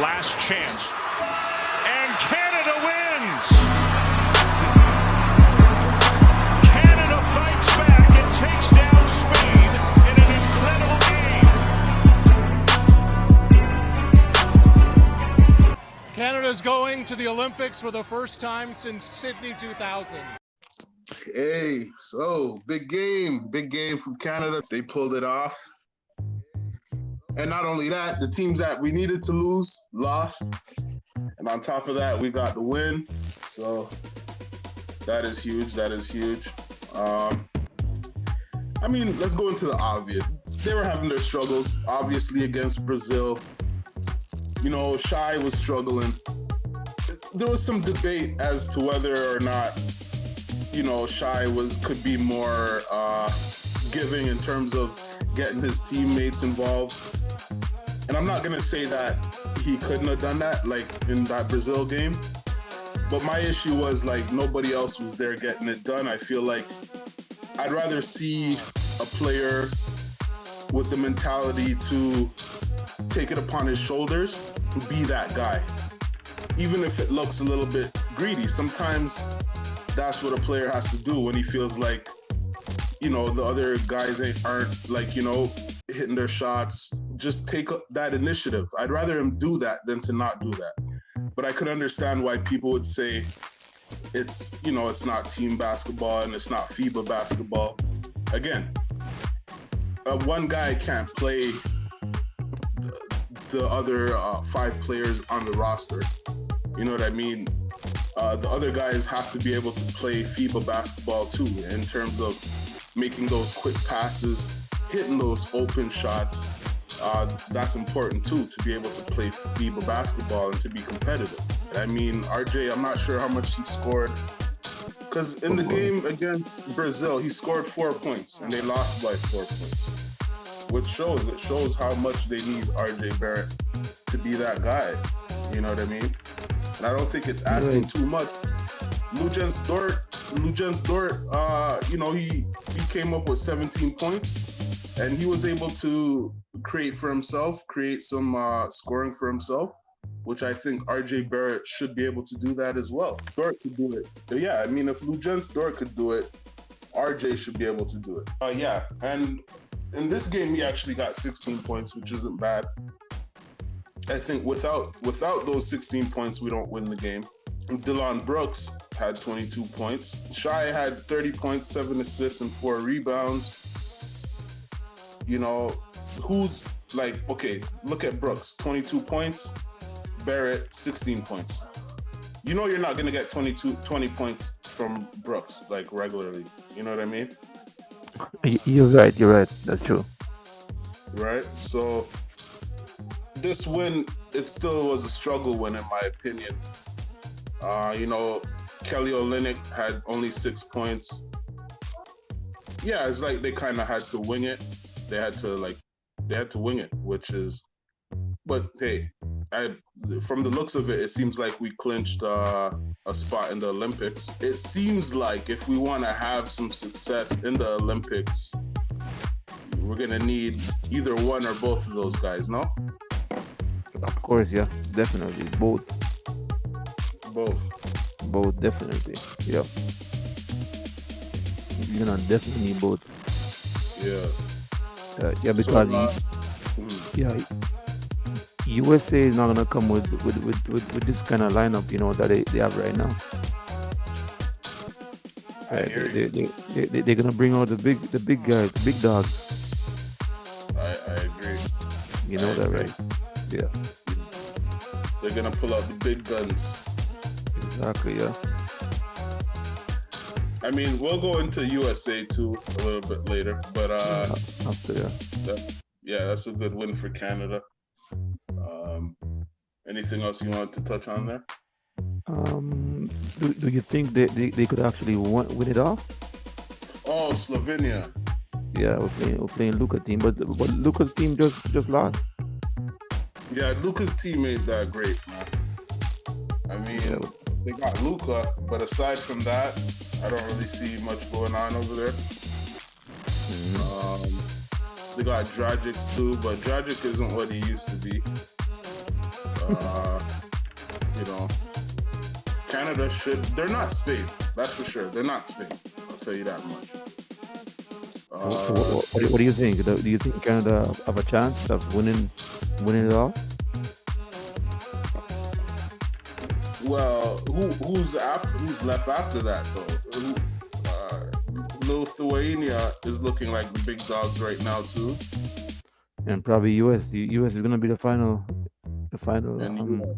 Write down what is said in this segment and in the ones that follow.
Last chance. And Canada wins! Canada fights back and takes down Spain in an incredible game. Canada's going to the Olympics for the first time since Sydney 2000. Hey, so big game from Canada. They pulled it off. And not only that, the teams that we needed to lose, lost. And on top of that, we got the win. So that is huge. I mean, let's go into the obvious. They were having their struggles, obviously, against Brazil. You know, Shai was struggling. There was some debate as to whether or not, you know, Shai could be more giving in terms of getting his teammates involved. And I'm not going to say that he couldn't have done that, like in that Brazil game. But my issue was, like, nobody else was there getting it done. I feel like I'd rather see a player with the mentality to take it upon his shoulders and be that guy. Even if it looks a little bit greedy, sometimes that's what a player has to do when he feels like, you know, the other guys aren't, like, you know, hitting their shots. Just take that initiative. I'd rather him do that than to not do that. But I could understand why people would say it's, you know, it's not team basketball and it's not FIBA basketball. Again, one guy can't play the other 5 players on the roster. You know what I mean? The other guys have to be able to play FIBA basketball too, in terms of making those quick passes, hitting those open shots. That's important too, to be able to play FIBA basketball and to be competitive. I mean, RJ, I'm not sure how much he scored, because in the game against Brazil, he scored 4 points and they lost by 4 points, which shows how much they need RJ Barrett to be that guy. You know what I mean? And I don't think it's asking too much. Lugens Dort, you know, he came up with 17 points, and he was able to create for himself, create some scoring for himself, which I think RJ Barrett should be able to do that as well. Dort could do it. So yeah, I mean, if Lugens Dort could do it, RJ should be able to do it. Yeah, and in this game, he actually got 16 points, which isn't bad. I think without those 16 points, we don't win the game. Dillon Brooks had 22 points. Shai had 30 points, 7 assists, and 4 rebounds. You know, who's like, okay, look at Brooks, 22 points, Barrett, 16 points. You know you're not going to get 20 points from Brooks, like, regularly. You know what I mean? You're right. That's true. Right? So this win, it still was a struggle win, in my opinion. You know, Kelly Olynyk had only 6 points. Yeah, it's like they kind of had to wing it. They had to wing it, but hey, from the looks of it, it seems like we clinched a spot in the Olympics. It seems like if we want to have some success in the Olympics, we're going to need either one or both of those guys, no? Of course, yeah, definitely. Both, definitely. Yeah. You're gonna definitely need both. Yeah. Yeah, because USA is not gonna come with this kind of lineup, you know, that they have right now. They're gonna bring out the big guys, the big dogs. I agree. You know that, right? Yeah. They're gonna pull out the big guns. Exactly. Yeah. I mean, we'll go into USA too a little bit later, but after that's a good win for Canada. Anything else you want to touch on there? Do you think they could actually win it all? Oh, Slovenia. Yeah, we're playing Luka team, but Luka's team just lost. Yeah, Luka's team ain't that great, man. I mean, they got Luka, but aside from that, I don't really see much going on over there. They got Dragic too, but Dragic isn't what he used to be. You know, Canada they're not Spain, that's for sure. They're not Spain, I'll tell you that much. So what do you think? Do you think Canada have a chance of winning it all? Well, who's left after that though? Lithuania is looking like the big dogs right now too. And probably US. The US is gonna be the final. And US.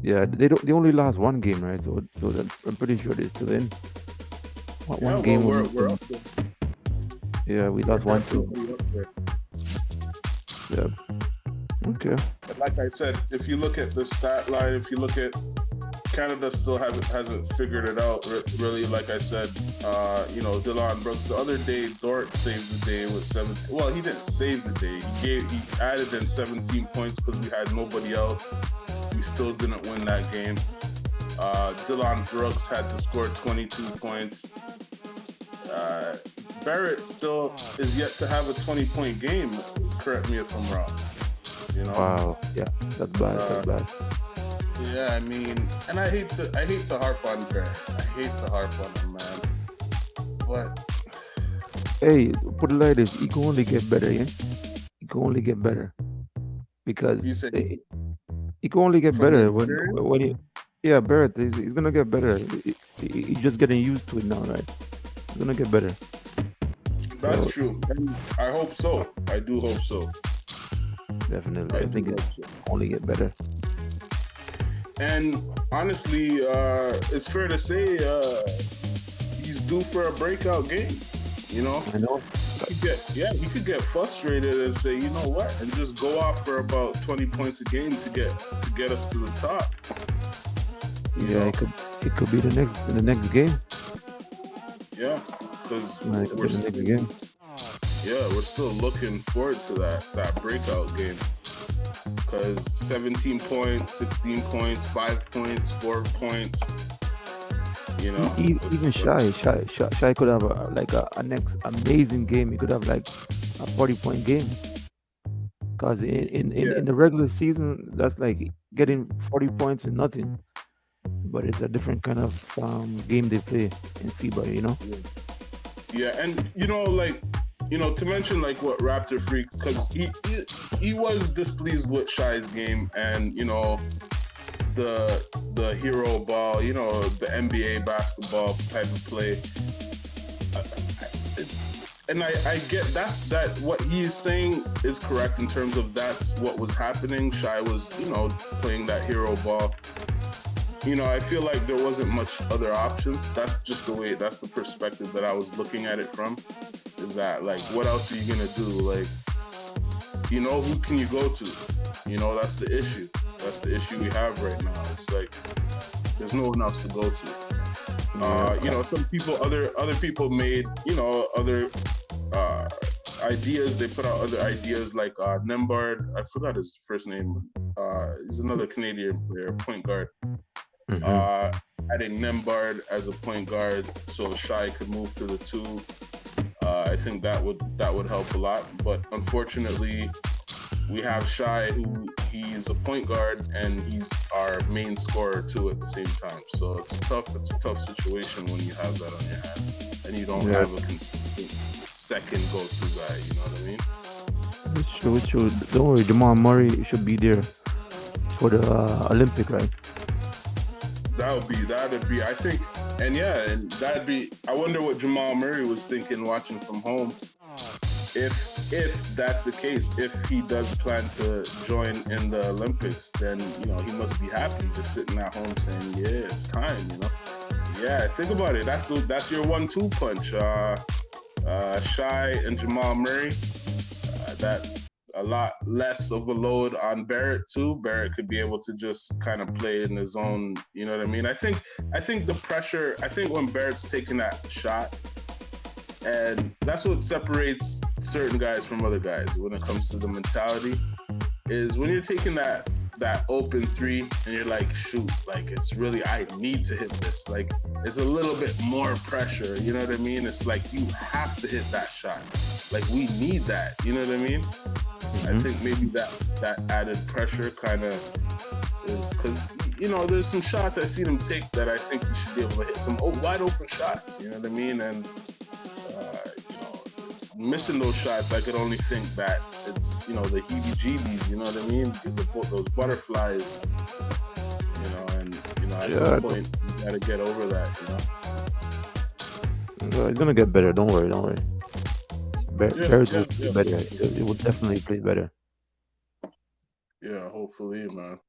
Yeah, they only lost one game, right? So I'm pretty sure they're still in. One game. We're up there. Yeah, we lost one too. Yeah. Okay. But like I said, if you look at the stat line, if you look at Canada, still hasn't figured it out really. Like I said, you know, Dylan Brooks. The other day, Dort saved the day with 7. Well, he didn't save the day. He added in 17 points because we had nobody else. We still didn't win that game. Dylan Brooks had to score 22 points. Barrett still is yet to have a 20-point game. Correct me if I'm wrong. You know? Wow. Yeah, that's bad. That's bad. Yeah, I mean, and I hate to harp on Barrett. I hate to harp on him, man. But Hey, put it like this: he can only get better, yeah. He can only get better because you say he can only get from better his experience, when he. Yeah, Barrett, he's gonna get better. He's just getting used to it now, right? He's gonna get better. that's So true. And I hope so. I do hope so. definitely, I I do think hope it's so. only get better. And honestly, it's fair to say he's due for a breakout game. You know, I know. he could get frustrated and say, you know what, and just go off for about 20 points a game to get us to the top. You Yeah, know, it could be the next game. yeah, because Yeah, it could we're be the next game. we're still looking forward to that breakout game. Because 17 points, 16 points, 5 points, 4 points, you know. Even Shy could have a next amazing game. He could have like a 40-point game. Because in the regular season, that's like getting 40 points and nothing. But it's a different kind of game they play in FIBA, you know? Yeah, and you know, like, you know, to mention like what Raptor Freak, because he was displeased with Shy's game, and you know, the hero ball, you know, the NBA basketball type of play. And I get that what he's saying is correct in terms of that's what was happening. Shy was, you know, playing that hero ball. You know, I feel like there wasn't much other options. That's the perspective that I was looking at it from. Is that like, what else are you gonna do? Like, you know, who can you go to? You know, that's the issue. That's the issue we have right now. It's like there's no one else to go to. You know, some people, other people made, you know, other ideas. They put out other ideas like Nembhard. I forgot his first name. He's another Canadian player, point guard. Adding Nembhard as a point guard so Shy could move to the 2. I think that would help a lot. But unfortunately, we have Shy, who he's a point guard and he's our main scorer too at the same time. So it's a tough situation when you have that on your hand and you don't have a consistent second go-to guy. You know what I mean? It's true. Don't worry, Jamal Murray should be there for the Olympic, right? That'd be, I think, and that'd be. I wonder what Jamal Murray was thinking watching from home. If that's the case, if he does plan to join in the Olympics, then you know he must be happy just sitting at home saying, "Yeah, it's time." You know, yeah. Think about it. That's your 1-2 punch. Shy and Jamal Murray. That a lot less of a load on Barrett too. Barrett could be able to just kind of play in his own. You know what I mean? I think the pressure. I think when Barrett's taking that shot. And that's what separates certain guys from other guys when it comes to the mentality, is when you're taking that open 3 and you're like, shoot, like it's really, I need to hit this. Like it's a little bit more pressure, you know what I mean? It's like you have to hit that shot. Like we need that, you know what I mean? I think maybe that added pressure kind of because there's some shots I seen him take that I think he should be able to hit some wide open shots. You know what I mean? And missing those shots, I could only think that it's the heebie-jeebies. You know what I mean? Those butterflies. And at some point you gotta get over that. It's gonna get better. Don't worry. Bears will play better. It will definitely play better. Yeah, hopefully, man.